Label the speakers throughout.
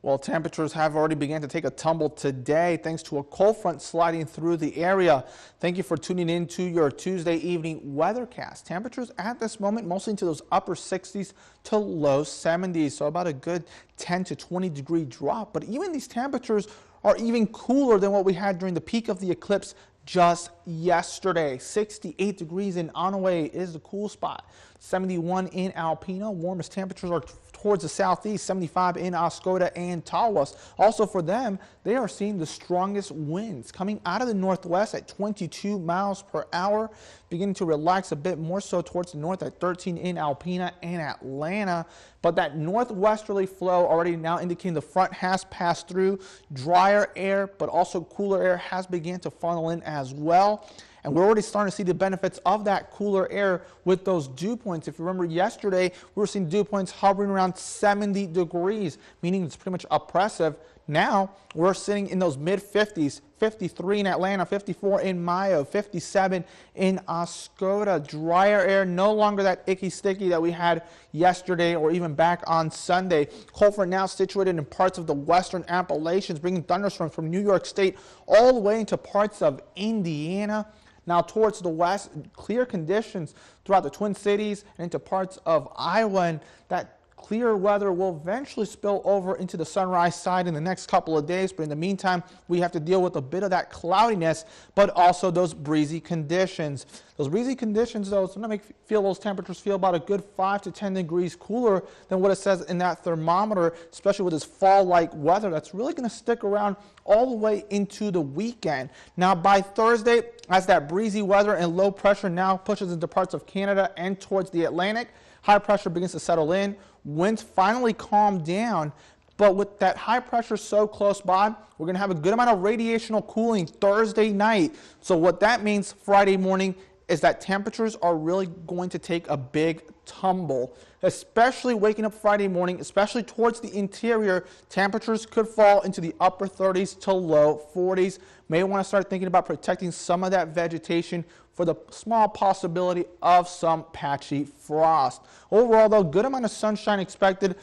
Speaker 1: Well, temperatures have already begun to take a tumble today thanks to a cold front sliding through the area. Thank you for tuning in to your Tuesday evening weathercast. Temperatures at this moment mostly into those upper 60s to low 70s, so about a good 10 to 20 degree drop. But even these temperatures are even cooler than what we had during the peak of the eclipse just yesterday. 68 degrees in Onaway is the cool spot. 71 in Alpena. Warmest temperatures are towards the southeast. 75 in Oscoda and Tawas. Also for them, they are seeing the strongest winds coming out of the northwest at 22 miles per hour. Beginning to relax a bit more so towards the north at 13 in Alpena and Atlanta. But that northwesterly flow already now indicating the front has passed through. Drier air, but also cooler air has begun to funnel in as well. And we're already starting to see the benefits of that cooler air with those dew points. If you remember yesterday, we were seeing dew points hovering around 70 degrees, meaning it's pretty much oppressive. Now we're sitting in those mid-50s, 53 in Atlanta, 54 in Mayo, 57 in Oscoda. Drier air, no longer that icky sticky that we had yesterday or even back on Sunday. Cold front now situated in parts of the western Appalachians, bringing thunderstorms from New York State all the way into parts of Indiana. Now towards the west, clear conditions throughout the Twin Cities and into parts of Iowa, and that clear weather will eventually spill over into the Sunrise side in the next couple of days. But in the meantime, we have to deal with a bit of that cloudiness, but also those breezy conditions. Those breezy conditions, though, sometimes make feel those temperatures feel about a good 5 to 10 degrees cooler than what it says in that thermometer, especially with this fall-like weather that's really going to stick around all the way into the weekend. Now, by Thursday, as that breezy weather and low pressure now pushes into parts of Canada and towards the Atlantic, high pressure begins to settle in. Winds finally calm down. But with that high pressure so close by, we're going to have a good amount of radiational cooling Thursday night. So what that means Friday morning is that temperatures are really going to take a big tumble, especially waking up Friday morning, especially towards the interior. Temperatures could fall into the upper 30s to low 40s. May want to start thinking about protecting some of that vegetation for the small possibility of some patchy frost. Overall, though, good amount of sunshine expected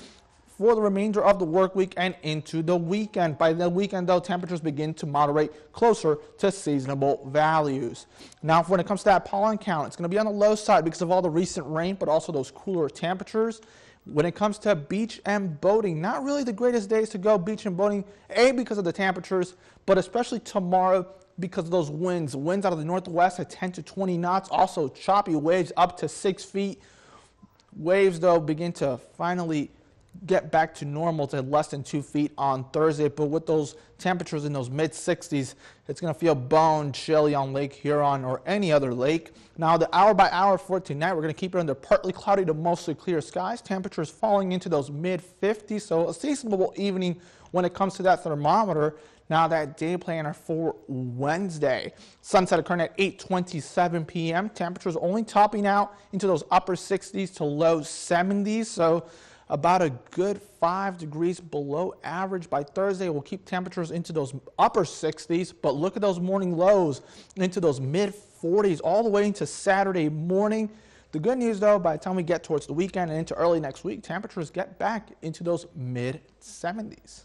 Speaker 1: for the remainder of the work week and into the weekend. By the weekend, though, temperatures begin to moderate closer to seasonable values. Now, when it comes to that pollen count, it's going to be on the low side because of all the recent rain, but also those cooler temperatures. When it comes to beach and boating, not really the greatest days to go beach and boating, because of the temperatures, but especially tomorrow because of those winds. Winds out of the northwest at 10 to 20 knots, also choppy waves up to 6 feet. Waves, though, begin to finally get back to normal to less than 2 feet on Thursday, but with those temperatures in those mid-60s, it's going to feel bone chilly on Lake Huron or any other lake. Now, the hour by hour for tonight, we're going to keep it under partly cloudy to mostly clear skies. Temperatures falling into those mid-50s, so a seasonable evening when it comes to that thermometer. Now, that day planner for Wednesday. Sunset occurring at 8:27 p.m. Temperatures only topping out into those upper 60s to low 70s, so about a good 5 degrees below average. By Thursday, we'll keep temperatures into those upper 60s, but look at those morning lows into those mid-40s all the way into Saturday morning. The good news, though, by the time we get towards the weekend and into early next week, temperatures get back into those mid-70s.